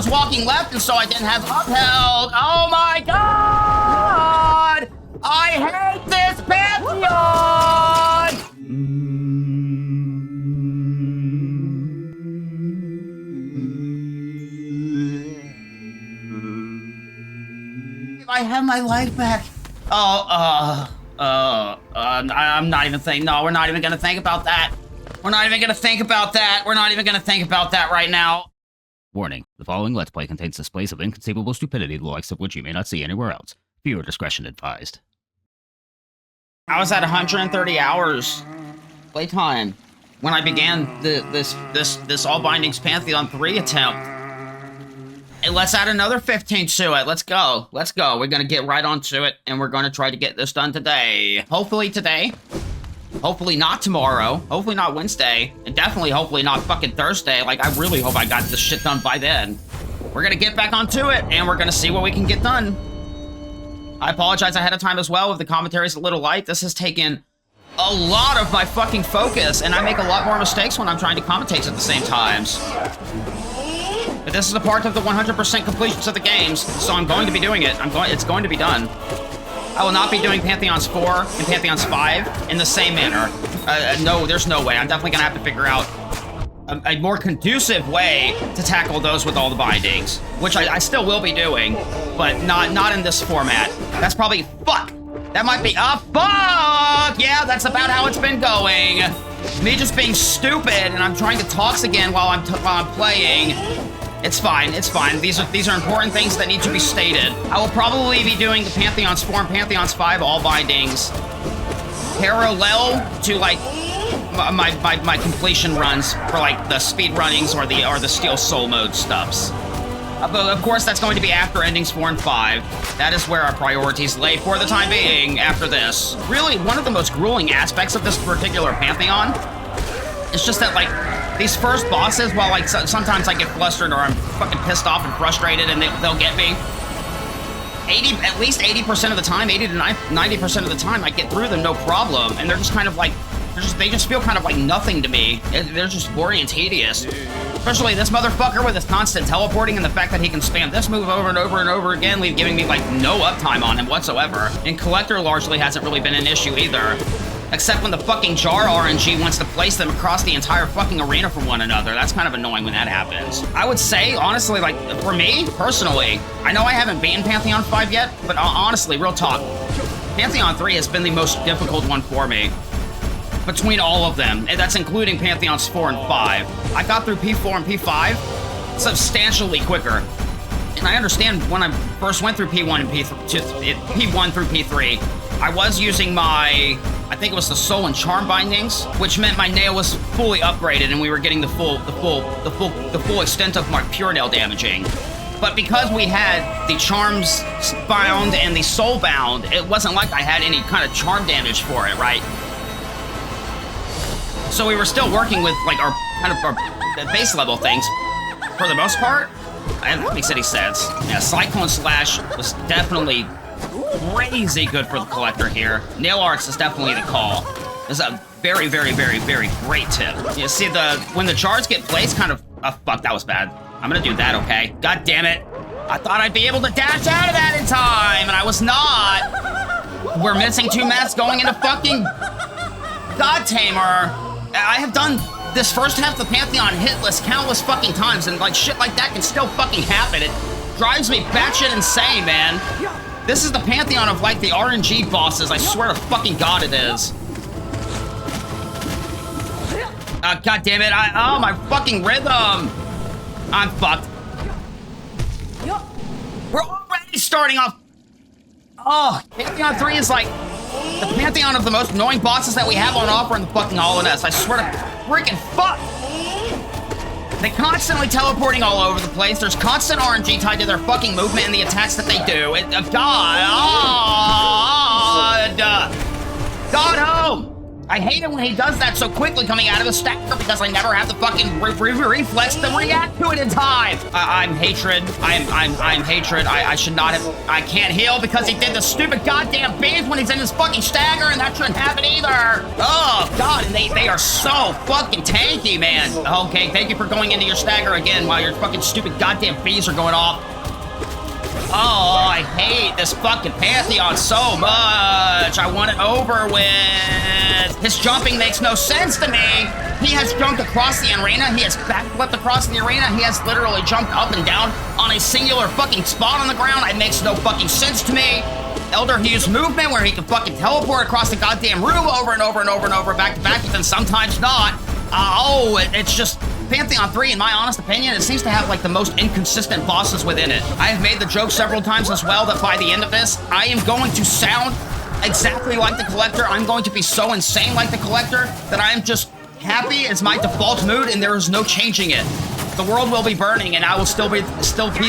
was walking left, and so I didn't have upheld. Oh my god! I hate this Pantheon! I have my life back. I'm not even thinking. No, we're not even gonna think about that. We're not even gonna think about that. We're not even gonna think about that right now. Warning, the following Let's Play contains displays of inconceivable stupidity, the likes of which you may not see anywhere else. Viewer discretion advised. I was at 130 hours playtime when I began this All Bindings Pantheon 3 attempt. And let's add another 15 to it. Let's go. Let's go. We're gonna get right onto it, and we're gonna try to get this done today. Hopefully today. Hopefully not tomorrow. Hopefully not Wednesday. And definitely, hopefully not fucking Thursday. Like, I really hope I got this shit done by then. We're gonna get back onto it, and we're gonna see what we can get done. I apologize ahead of time as well if the commentary's a little light. This has taken a lot of my fucking focus, and I make a lot more mistakes when I'm trying to commentate at the same times. But this is a part of the 100% completions of the games, so I'm going to be doing it. It's going to be done. I will not be doing Pantheons 4 and Pantheons 5 in the same manner. No, there's no way. I'm definitely gonna have to figure out a more conducive way to tackle those with all the bindings, which I still will be doing, but not in this format. That's probably, fuck! That might be, fuck! Yeah, that's about how it's been going. Me just being stupid, and I'm trying to talk again while I'm playing. It's fine, it's fine. These are important things that need to be stated. I will probably be doing the Pantheons 4 and Pantheons 5 all bindings parallel to like my completion runs for like the speed runnings or the Steel Soul mode stuffs. But of course that's going to be after endings 4 and 5. That is where our priorities lay for the time being after this. Really, one of the most grueling aspects of this particular Pantheon is just that, like, these first bosses, while, like, sometimes I get flustered or I'm fucking pissed off and frustrated and they'll get me, at least 80% of the time, 80 to 90% of the time, I get through them no problem, and they're just kind of like, they just feel kind of like nothing to me. They're just boring and tedious. Especially this motherfucker with his constant teleporting and the fact that he can spam this move over and over and over again, giving me, like, no uptime on him whatsoever. And Collector largely hasn't really been an issue either. Except when the fucking jar RNG wants to place them across the entire fucking arena from one another. That's kind of annoying when that happens. I would say, honestly, like, for me, personally, I know I haven't beaten Pantheon 5 yet, but honestly, real talk, Pantheon 3 has been the most difficult one for me. Between all of them, and that's including Pantheons 4 and 5. I got through P4 and P5 substantially quicker. And I understand when I first went through P1 and P1 through P3, I was using my, I think it was the Soul and Charm bindings, which meant my nail was fully upgraded and we were getting the full extent of my pure nail damaging. But because we had the Charms bound and the Soul bound, it wasn't like I had any kind of charm damage for it, right? So we were still working with, like, our kind of our base level things for the most part. That makes any sense. Yeah, Cyclone Slash was definitely crazy good for the Collector here. Nail Arts is definitely the call. It's a very, very, very, very great tip. You see, when the jars get placed, kind of, oh, fuck, that was bad. I'm gonna do that, okay? God damn it. I thought I'd be able to dash out of that in time, and I was not. We're missing 2 mats going into fucking God Tamer. I have done this first half of the Pantheon hitless countless fucking times, and, like, shit like that can still fucking happen. It drives me batshit insane, man. This is the Pantheon of, like, the RNG bosses. I swear to fucking God it is. God damn it. Oh, my fucking rhythm. I'm fucked. We're already starting off. Oh, Pantheon 3 is, like, the Pantheon of the most annoying bosses that we have on offer in the fucking Hollowness. I swear to freaking fuck. They're constantly teleporting all over the place. There's constant RNG tied to their fucking movement and the attacks that they do. God home! I hate it when he does that so quickly coming out of the stagger because I never have the fucking reflex to react to it in time. I'm hatred. I'm hatred. I should not have. I can't heal because he did the stupid goddamn beams when he's in his fucking stagger, and that shouldn't happen either. Oh god, and they are so fucking tanky, man. Okay, thank you for going into your stagger again while your fucking stupid goddamn bees are going off. Oh, I hate this fucking Pantheon so much. I want it over with. His jumping makes no sense to me. He has jumped across the arena. He has backflipped across the arena. He has literally jumped up and down on a singular fucking spot on the ground. It makes no fucking sense to me. Elder, he used movement where he can fucking teleport across the goddamn room over and over and over and over, back to back, but then sometimes not. It's just... Pantheon 3, in my honest opinion, it seems to have like the most inconsistent bosses within it. I have made the joke several times as well that by the end of this, I am going to sound exactly like the Collector. I'm going to be so insane like the Collector that I am just happy as my default mood and there is no changing it. The world will be burning and I will still be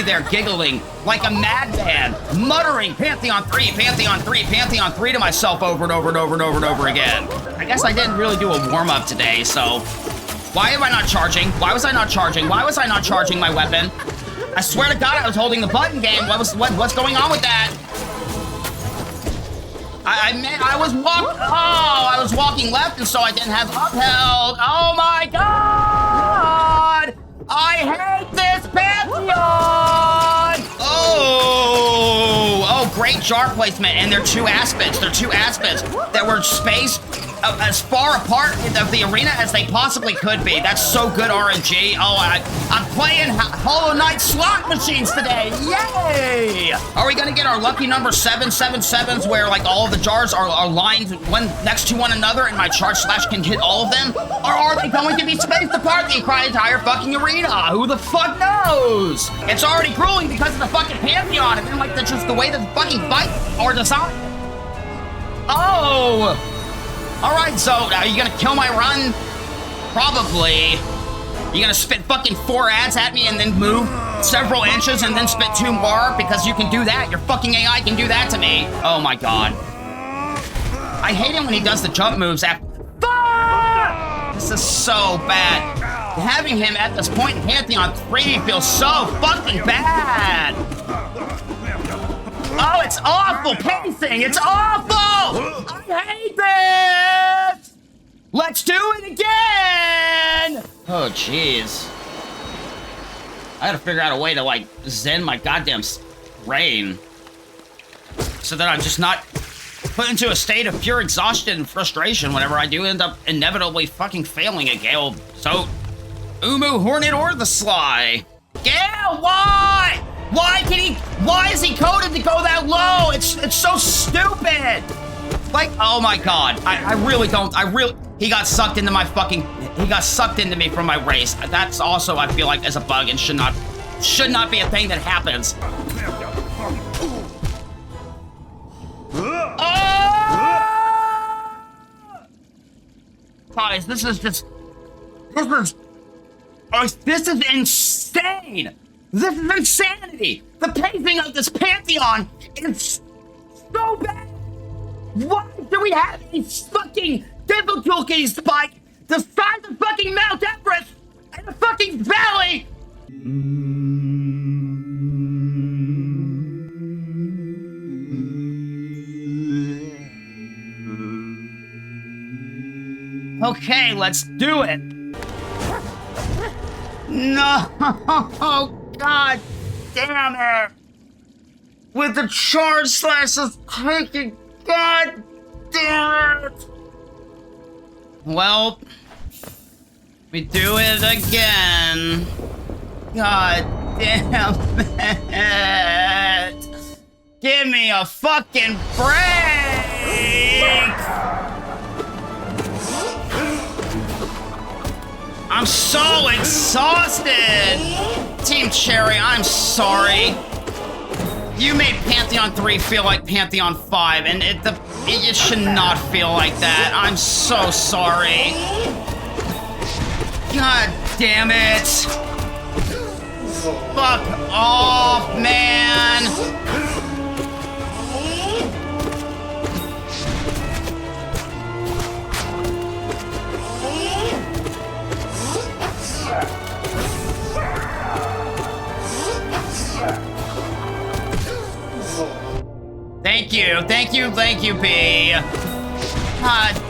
there giggling like a madman, muttering Pantheon 3, Pantheon 3, Pantheon 3 to myself over and over and over and over and over again. I guess I didn't really do a warm-up today, so... Why am I not charging? Why was I not charging? Why was I not charging my weapon? I swear to God, I was holding the button game. What's going on with that? I was walking left, and so I didn't have upheld. Oh my God! I hate this Pantheon! Oh, great jar placement, and they're two aspects. They're two aspects that were spaced as far apart of the arena as they possibly could be. That's so good RNG. Oh, I'm playing Hollow Knight slot machines today. Yay! Are we gonna get our lucky number 777s where like all of the jars are lined one next to one another and my charge slash can hit all of them? Or are they going to be spaced apart the entire fucking arena? Who the fuck knows? It's already grueling because of the fucking Pantheon and then like just the way that the fucking fights are designed. Oh! Alright, so are you gonna kill my run? Probably. You gonna spit fucking 4 ads at me and then move several inches and then spit 2 more? Because you can do that. Your fucking AI can do that to me. Oh my god. I hate it when he does the jump moves after. Fuck! This is so bad. Having him at this point in Pantheon 3 feels so fucking bad. Oh, it's awful pacing. It's awful. I hate this. Let's do it again. Oh, jeez. I gotta figure out a way to, like, zen my goddamn brain so that I'm just not put into a state of pure exhaustion and frustration whenever I do end up inevitably fucking failing a Gale. So, Umu, Hornet, or the Sly. Gale, why? Why is he coded to go that low? It's so stupid. Like, oh my god. He got sucked into me from my race. That's also, I feel like, is a bug and should not be a thing that happens. Guys, this is insane! This is insanity! The pacing of this Pantheon is so bad! Why do we have these fucking difficulty spike the size of fucking Mount Everest and the fucking valley? Okay, let's do it. No, god damn it. With the charge slashes taking, god damn it. Well, we do it again. God damn it. Give me a fucking break. I'm so exhausted! Team Cherry, I'm sorry. You made Pantheon 3 feel like Pantheon 5, and it should not feel like that. I'm so sorry. God damn it. Fuck off, man. Thank you, P. God.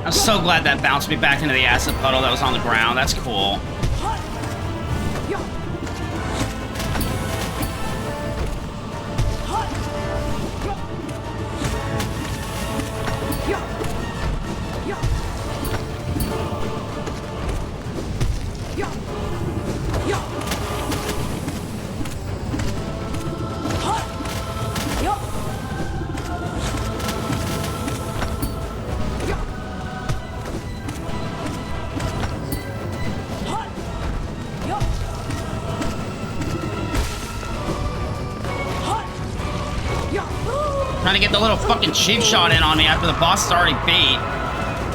I'm so glad that bounced me back into the acid puddle that was on the ground. That's cool. Trying to get the little fucking cheap shot in on me after the boss is already beat.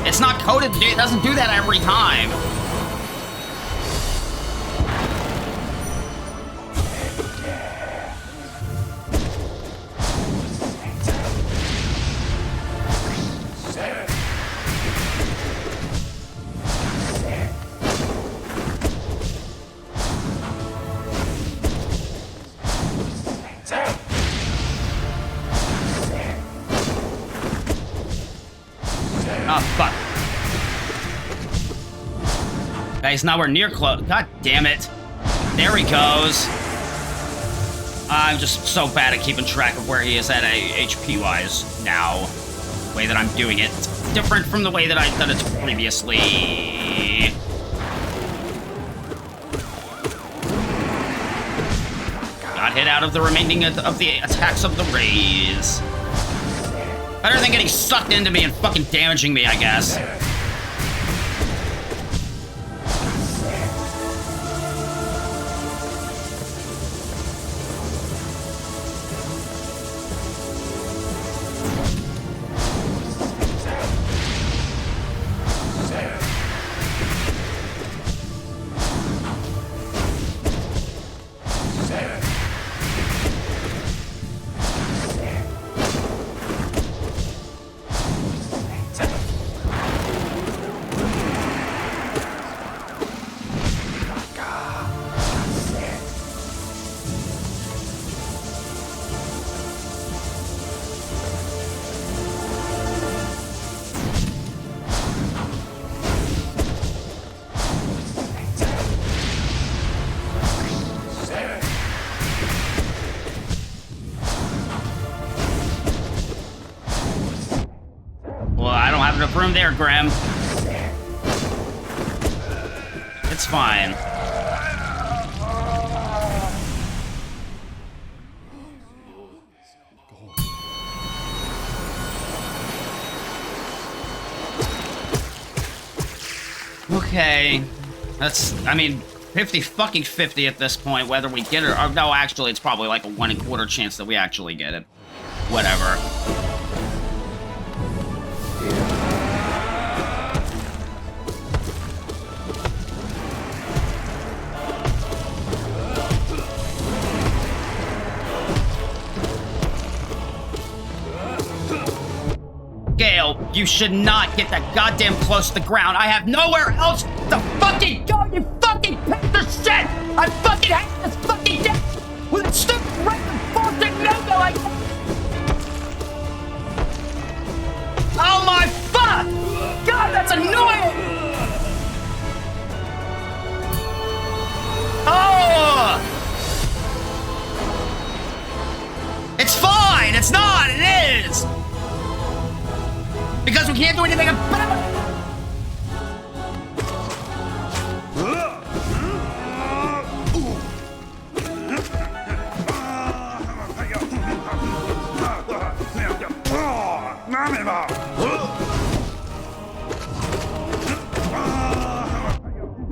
It's not coded to do, it doesn't do that every time. He's nowhere near close. God damn it. There he goes. I'm just so bad at keeping track of where he is at HP-wise now. The way that I'm doing it. It's different from the way that I've done it previously. Got hit out of the remaining of the attacks of the rays. Better than getting sucked into me and fucking damaging me, I guess. Enough room there, Graham. It's fine. Okay. That's, I mean, 50 at this point, whether we get it or no, actually, it's probably like a 1 1/4 chance that we actually get it. Whatever. Gale, you should not get that goddamn close to the ground. I have nowhere else to fucking go, you fucking piece of shit! I fucking hate this fucking game with a stupid random bullshit no-go like that! Oh my fuck! God, that's annoying! Oh! It's fine! It's not! It is! Because we can't do anything about it!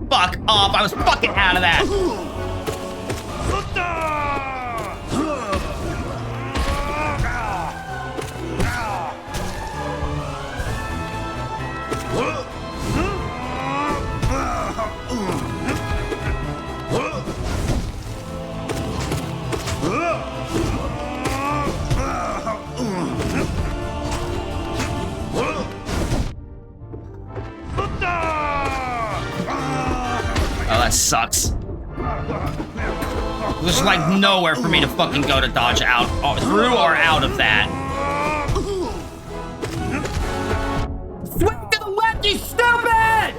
Fuck off! I was fucking out of that! That sucks. There's like nowhere for me to fucking go to dodge out, through or out of that. Swing to the left, you stupid!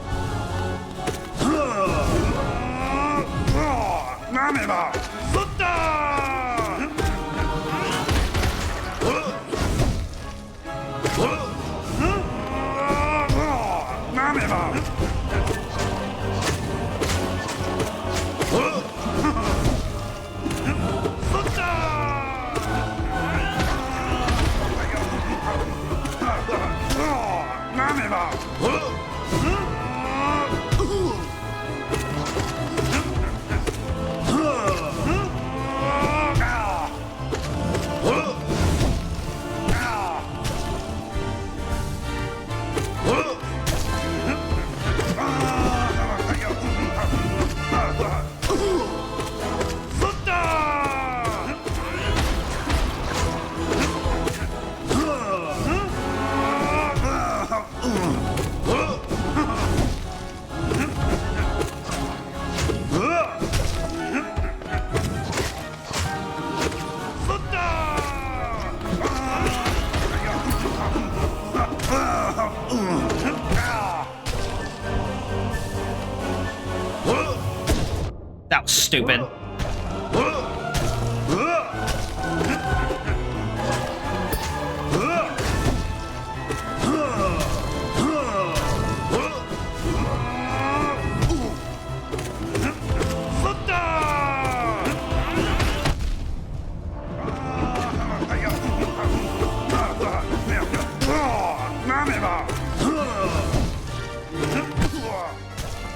That was stupid.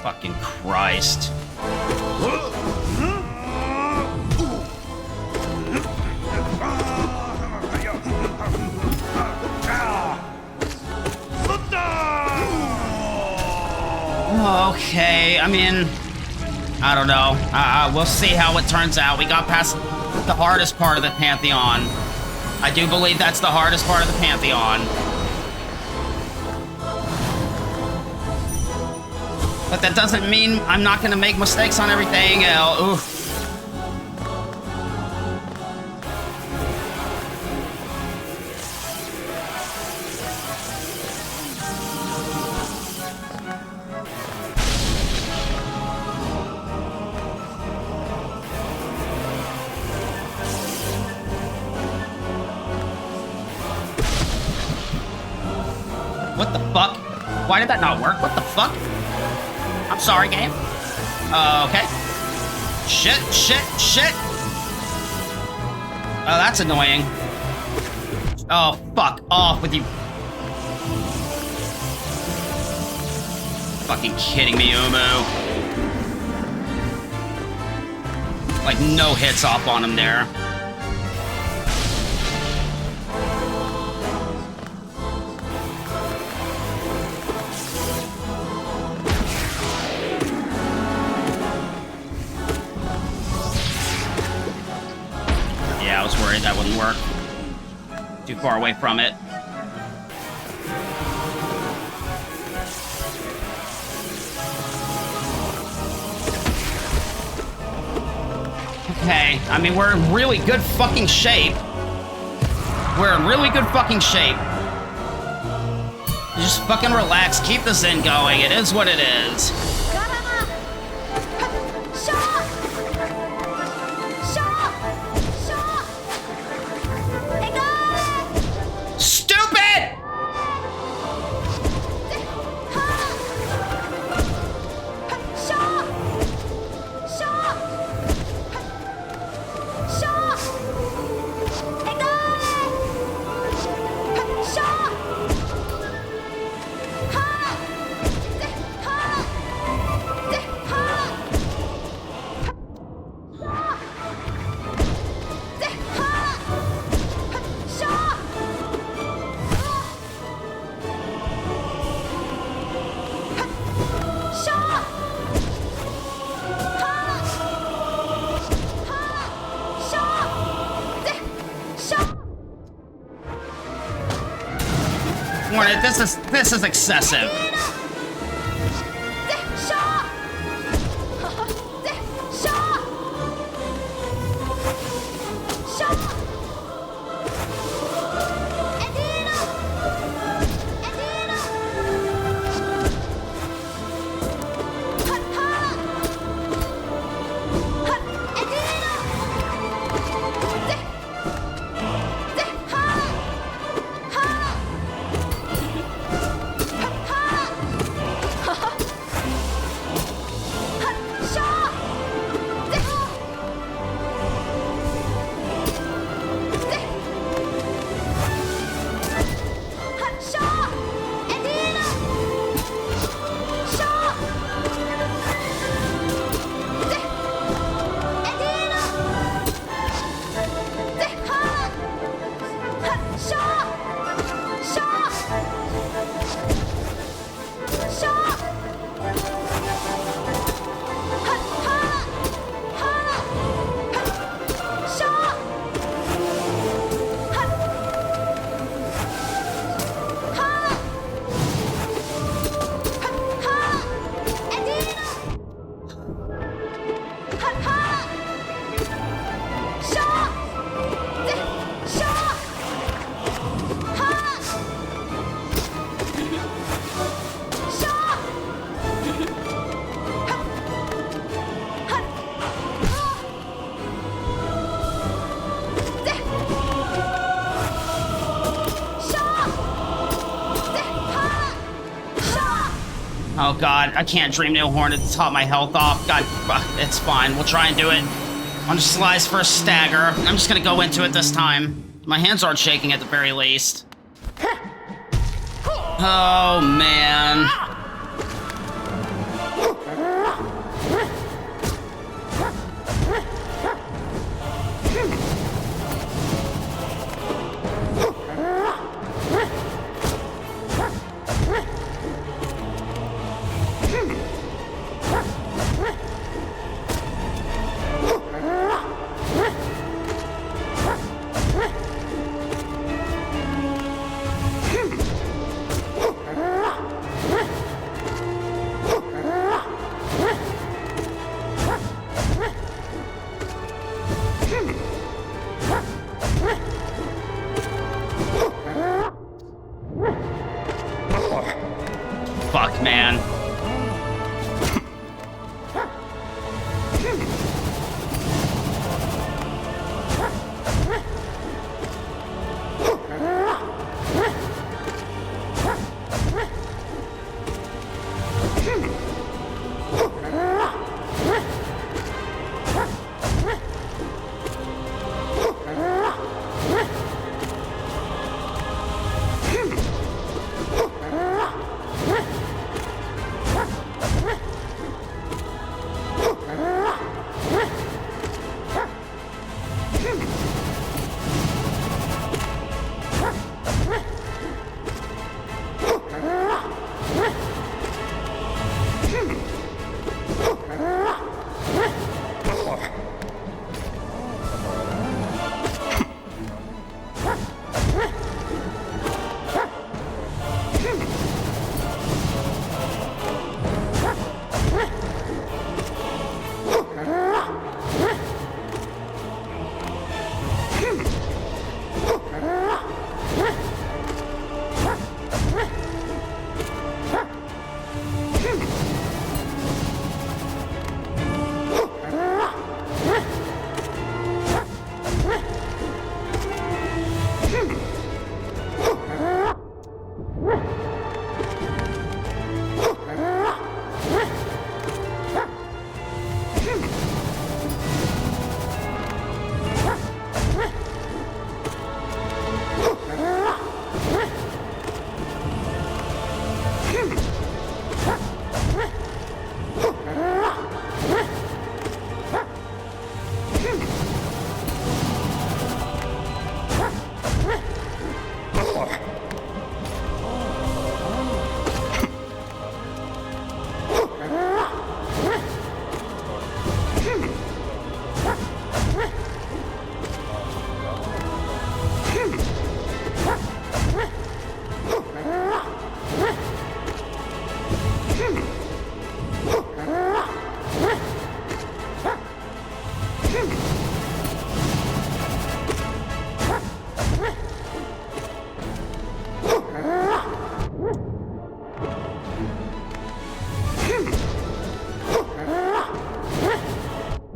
Fucking Christ. Okay, I mean, I don't know. We'll see how it turns out. We got past the hardest part of the Pantheon. I do believe that's the hardest part of the Pantheon. But that doesn't mean I'm not gonna make mistakes on everything. Oof. What the fuck? Why did that not work? What the fuck? I'm sorry, game. Okay. Shit. Oh, that's annoying. Oh, fuck off with you. Fucking kidding me, Umu. Like, no hits off on him there. I was worried that wouldn't work. Too far away from it. Okay, I mean, we're in really good fucking shape. We're in really good fucking shape. Just fucking relax, keep the zen going. It is what it is. This is excessive. God, I can't dream nail horn at the top of my health off. God, it's fine. We'll try and do it. On just Sly's first stagger. I'm just gonna go into it this time. My hands aren't shaking at the very least. Oh, man. Fuck, man.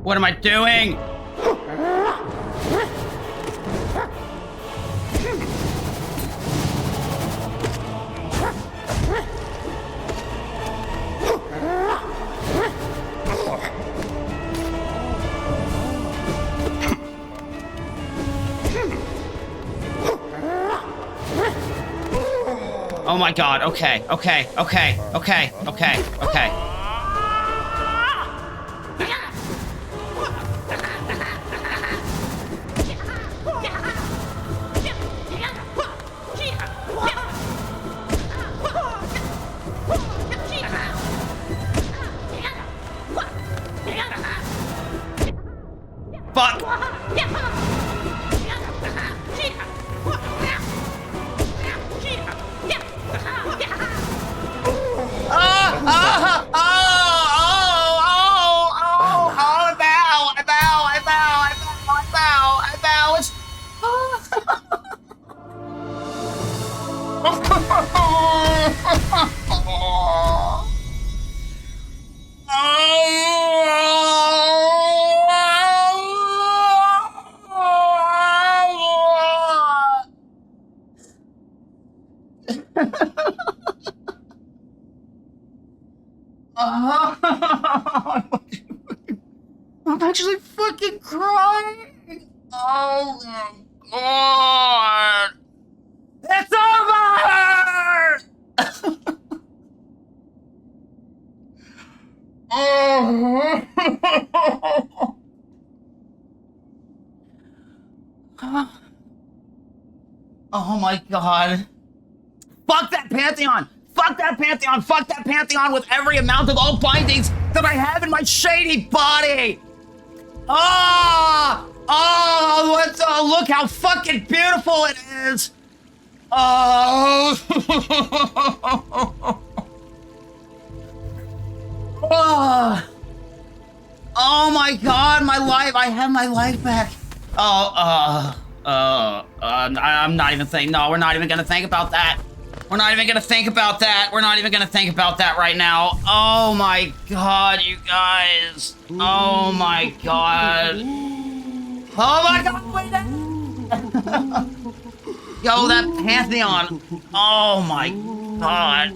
What am I doing? Oh my God, okay. Fuck! I'm actually fucking crying. Oh my god. It's over! Oh. Oh my god. Fuck that Pantheon! Fuck that Pantheon! Fuck that Pantheon with every amount of all bindings that I have in my shady body! Oh! Oh, look how fucking beautiful it is! Oh! Oh! Oh my god, my life! I have my life back! I'm not even thinking. No, we're not even gonna think about that. We're not even gonna think about that. We're not even gonna think about that right now. Oh my god, you guys. Oh my god. Oh my god, wait a Yo, that Pantheon. Oh my god.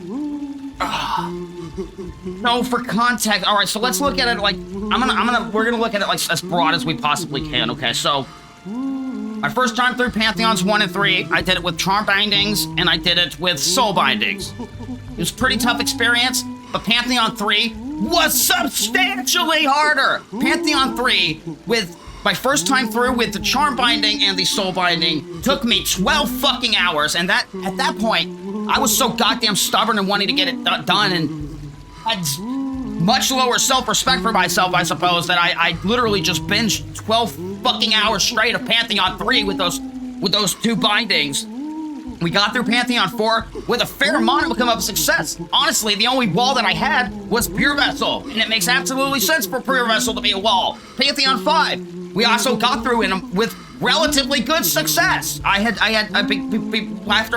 No, for context. All right, so let's look at it like we're gonna look at it like as broad as we possibly can. Okay, so my first time through Pantheons 1 and 3, I did it with Charm Bindings and I did it with Soul Bindings. It was a pretty tough experience, but Pantheon 3 was substantially harder. Pantheon 3 with my first time through with the Charm Binding and the Soul Binding took me 12 fucking hours, and at that point, I was so goddamn stubborn and wanting to get it done, and had much lower self-respect for myself, I suppose, that I literally just binged 12 fucking hours straight of Pantheon 3 with those two bindings. We got through Pantheon 4 with a fair modicum of success. Honestly, the only wall that I had was Pure Vessel, and it makes absolutely sense for Pure Vessel to be a wall. Pantheon 5, we also got through with relatively good success. After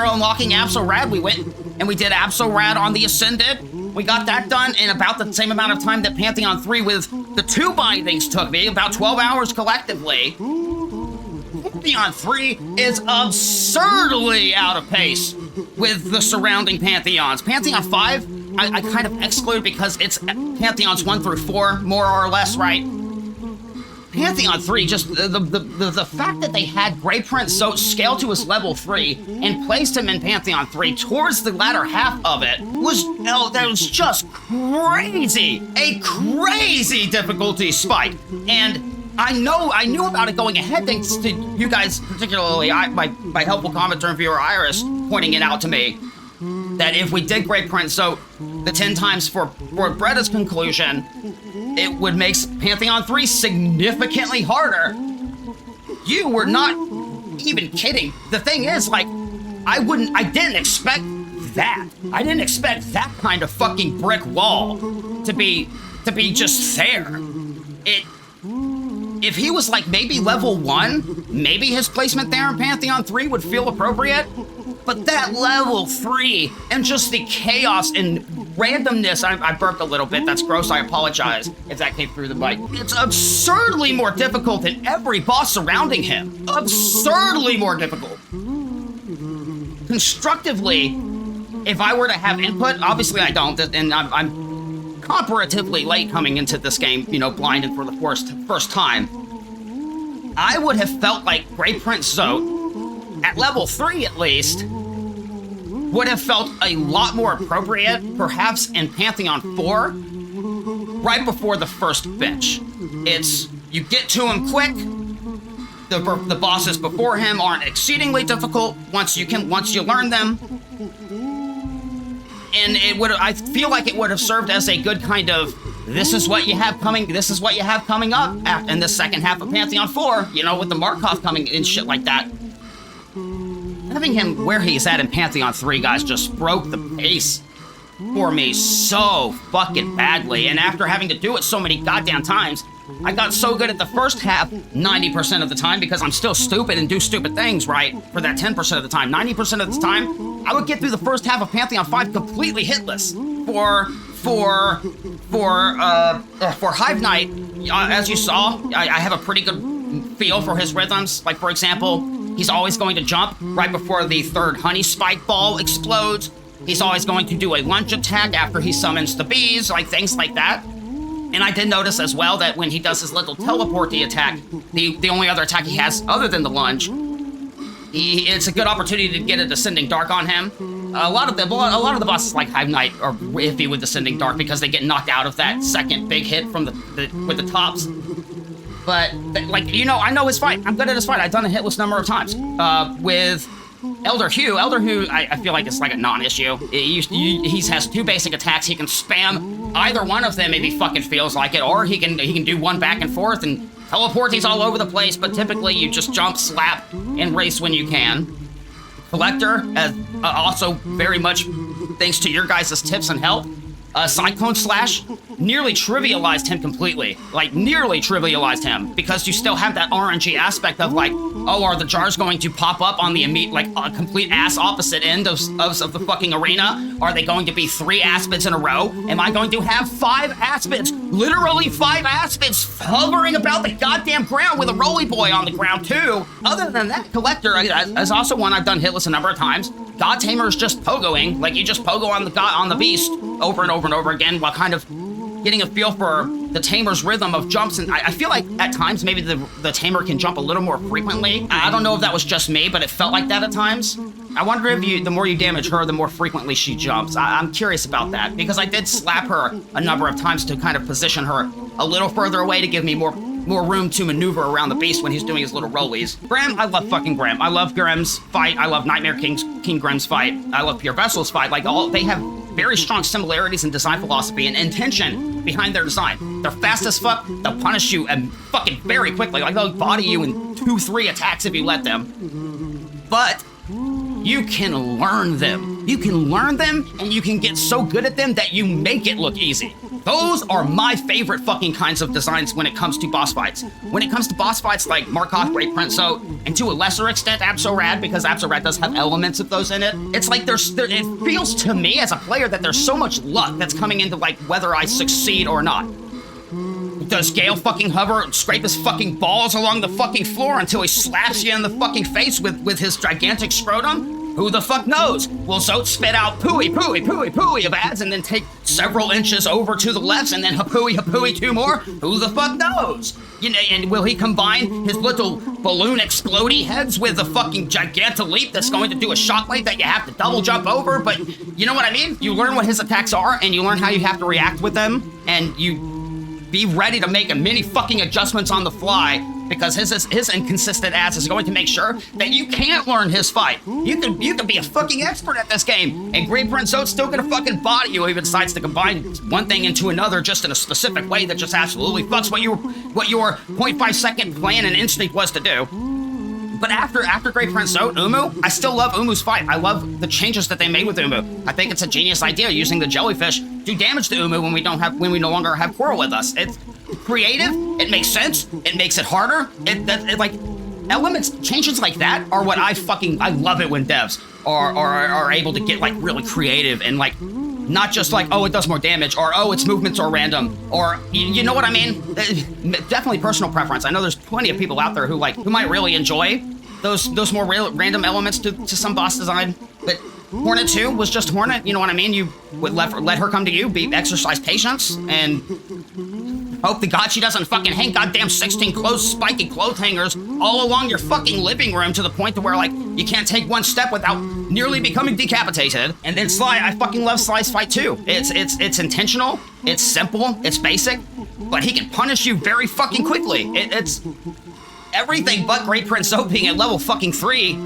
unlocking Absol-Rad, we went and we did Absol-Rad on the Ascended. We got that done in about the same amount of time that Pantheon 3 with the two bindings took me, about 12 hours collectively. Pantheon 3 is absurdly out of pace with the surrounding Pantheons. Pantheon 5, I kind of exclude because it's Pantheons 1 through 4, more or less, right? Pantheon 3, just the fact that they had Grey Prince Zote scaled to his level 3 and placed him in Pantheon 3 towards the latter half of it that was just crazy! A crazy difficulty spike! And I knew about it going ahead thanks to you guys, particularly my helpful commenter and viewer Iris, pointing it out to me. That if we did Grey Prince Zote the 10 times for Bretta's conclusion, it would make Pantheon 3 significantly harder. You were not even kidding. The thing is, like, I didn't expect that. I didn't expect that kind of fucking brick wall to be just there. If he was like maybe level 1, maybe his placement there in Pantheon 3 would feel appropriate. But that level 3 and just the chaos and randomness, I burped a little bit, that's gross, I apologize if that came through the mic. It's absurdly more difficult than every boss surrounding him. Absurdly more difficult. Constructively, if I were to have input, obviously I don't, and I'm comparatively late coming into this game, blinded for the first time. I would have felt like Grey Prince Zote, at level 3 at least, would have felt a lot more appropriate, perhaps in Pantheon 4, right before the first bench. You get to him quick, the bosses before him aren't exceedingly difficult once you learn them, and I feel like it would have served as a good kind of, this is what you have coming up in the second half of Pantheon 4, with the Markov coming and shit like that. Having him where he's at in Pantheon 3, guys, just broke the pace for me so fucking badly. And after having to do it so many goddamn times, I got so good at the first half 90% of the time because I'm still stupid and do stupid things, right? For that 10% of the time. 90% of the time, I would get through the first half of Pantheon 5 completely hitless. For Hive Knight, as you saw, I have a pretty good feel for his rhythms. Like, for example, he's always going to jump right before the third honey spike ball explodes. He's always going to do a lunge attack after he summons the bees, like things like that. And I did notice as well that when he does his little teleporty attack, the only other attack he has other than the lunge, it's a good opportunity to get a Descending Dark on him. A lot of the bosses like Hive Knight are iffy with Descending Dark because they get knocked out of that second big hit from with the tops. But like, you know, I know his fight. I'm good at his fight. I've done a hitless number of times. With Elder Hugh, I feel like it's like a non-issue. He has 2 basic attacks. He can spam either one of them if he fucking feels like it, or he can do one back and forth and teleport. He's all over the place, but typically you just jump, slap, and race when you can. Collector, also very much thanks to your guys' tips and help. Cyclone Slash nearly trivialized him completely. Like, nearly trivialized him, because you still have that RNG aspect of like, oh, are the jars going to pop up on the immediate, like, a complete ass opposite end of the fucking arena? Are they going to be 3 aspids in a row? Am I going to have 5 aspids, literally 5 aspids, hovering about the goddamn ground with a Roly Boy on the ground too? Other than that, Collector is also one I've done hitless a number of times. God Tamer is just pogoing, like you just pogo on the beast over and over and over again while kind of getting a feel for the Tamer's rhythm of jumps. And I feel like at times maybe the Tamer can jump a little more frequently. I don't know if that was just me, but it felt like that at times. I wonder if the more you damage her, the more frequently she jumps. I'm curious about that, because I did slap her a number of times to kind of position her a little further away to give me more room to maneuver around the beast when he's doing his little rollies. Grim, I love fucking Grim. I love Grim's fight. I love Nightmare King Grim's fight. I love Pure Vessel's fight. Like, they have very strong similarities in design philosophy and intention behind their design. They're fast as fuck. They'll punish you and fucking very quickly. Like, they'll body you in 2-3 attacks if you let them. But you can learn them. You can learn them, and you can get so good at them that you make it look easy. Those are my favorite fucking kinds of designs when it comes to boss fights. When it comes to boss fights like Markov, Great Prince Zote, and to a lesser extent Absolrad, because Absolrad does have elements of those in it, it's like it feels to me as a player that there's so much luck that's coming into like whether I succeed or not. Does Gale fucking hover and scrape his fucking balls along the fucking floor until he slaps you in the fucking face with his gigantic scrotum? Who the fuck knows? Will Zote spit out pooey of ads and then take several inches over to the left and then hapooey 2 more? Who the fuck knows? You know, and will he combine his little balloon explodey heads with a fucking Gigantaleap that's going to do a shockwave that you have to double jump over? But you know what I mean? You learn what his attacks are and you learn how you have to react with them, and you be ready to make a mini fucking adjustments on the fly, because his inconsistent ass is going to make sure that you can't learn his fight. You can be a fucking expert at this game, and Great Prince Zote's still gonna fucking body you if he decides to combine one thing into another just in a specific way that just absolutely fucks what your 0.5 second plan and instinct was to do. But after Great Prince Zote, Umu, I still love Umu's fight. I love the changes that they made with Umu. I think it's a genius idea using the jellyfish to damage to Umu when we no longer have Quirrell with us. It's creative. It makes sense. It makes it harder. Like elements, changes like that are what I love it when devs are able to get like really creative and like not just like, oh, it does more damage, or oh, its movements are random, or you know what I mean? Definitely personal preference. I know there's plenty of people out there who might really enjoy those more random elements to some boss design. But Hornet 2 was just Hornet, you know what I mean? You would let her come to you, exercise patience, and hope to God she doesn't fucking hang goddamn 16 spiky clothes hangers all along your fucking living room to the point to where, like, you can't take one step without nearly becoming decapitated. And then Sly, I fucking love Sly's fight too. It's intentional, it's simple, it's basic, but he can punish you very fucking quickly. It's everything but Great Prince Zote being at level fucking 3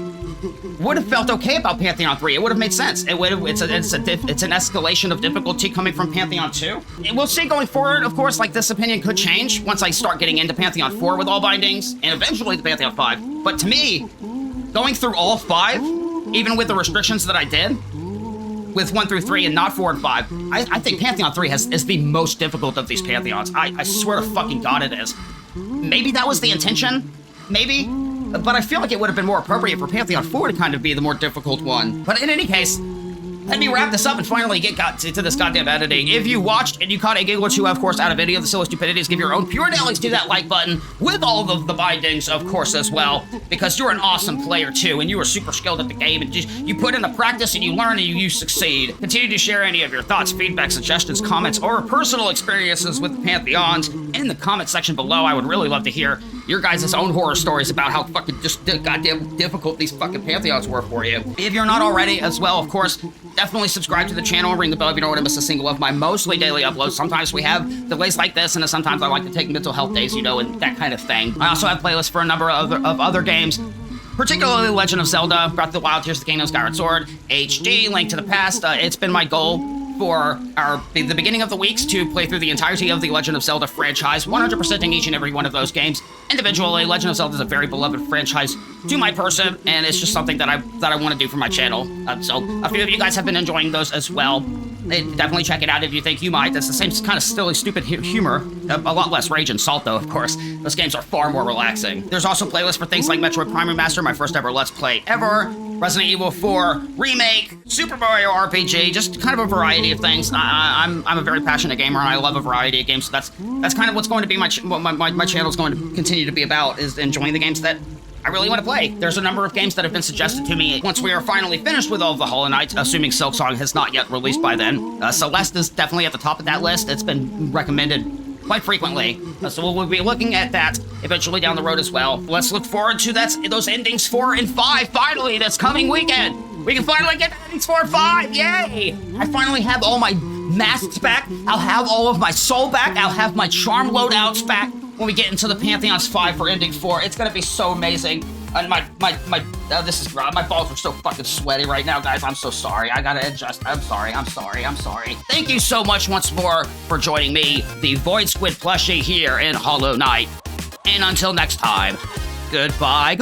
would have felt okay about Pantheon 3. It would have made sense. It's an escalation of difficulty coming from Pantheon 2. And we'll see going forward, of course, like this opinion could change once I start getting into Pantheon 4 with all bindings, and eventually the Pantheon 5. But to me, going through all 5, even with the restrictions that I did, with 1 through 3 and not 4 and 5, I think Pantheon 3 is the most difficult of these Pantheons. I swear to fucking God it is. Maybe that was the intention, maybe, but I feel like it would have been more appropriate for Pantheon 4 to kind of be the more difficult one. But in any case, let me wrap this up and finally got to this goddamn editing. If you watched and you caught a giggle or two, of course, out of any of the silly stupidities, give your own pure knowledge to that like button with all of the bindings, of course, as well, because you're an awesome player too, and you are super skilled at the game, and you put in the practice and you learn and you succeed. Continue to share any of your thoughts, feedback, suggestions, comments, or personal experiences with Pantheons in the comment section below. I would really love to hear your guys' own horror stories about how fucking just goddamn difficult these fucking Pantheons were for you. If you're not already as well, of course, definitely subscribe to the channel and ring the bell if you don't want to miss a single of my mostly daily uploads. Sometimes we have delays like this, and sometimes I like to take mental health days, you know, and that kind of thing. I also have playlists for a number of other games, particularly Legend of Zelda, Breath of the Wild, Tears of the Kingdom, Skyward Sword, HD, Link to the Past. It's been my goal for the beginning of the weeks to play through the entirety of the Legend of Zelda franchise, 100%ing each and every one of those games. Individually, Legend of Zelda is a very beloved franchise to my person, and it's just something that I want to do for my channel. So a few of you guys have been enjoying those as well. Definitely check it out if you think you might. That's the same kind of silly, stupid humor. A lot less rage and salt, though, of course. Those games are far more relaxing. There's also playlists for things like Metroid Prime Remaster, my first ever Let's Play ever, Resident Evil 4 Remake, Super Mario RPG, just kind of a variety of things. I'm a very passionate gamer, and I love a variety of games, so that's kind of what's going to be my channel's going to continue to be about, is enjoying the games that I really want to play. There's a number of games that have been suggested to me once we are finally finished with all of the Hollow Knight, assuming Silksong has not yet released by then. Celeste is definitely at the top of that list. It's been recommended quite frequently, so we'll be looking at that eventually down the road as well. Let's look forward to those endings 4 and 5 finally this coming weekend. We can finally get to endings 4 and 5, yay! I finally have all my masks back. I'll have all of my soul back. I'll have my charm loadouts back when we get into the Pantheons 5 for ending 4. It's gonna be so amazing. And my balls are so fucking sweaty right now, guys. I'm so sorry. I gotta adjust. I'm sorry. Thank you so much once more for joining me, the Void Squid plushie here in Hollow Knight. And until next time, goodbye.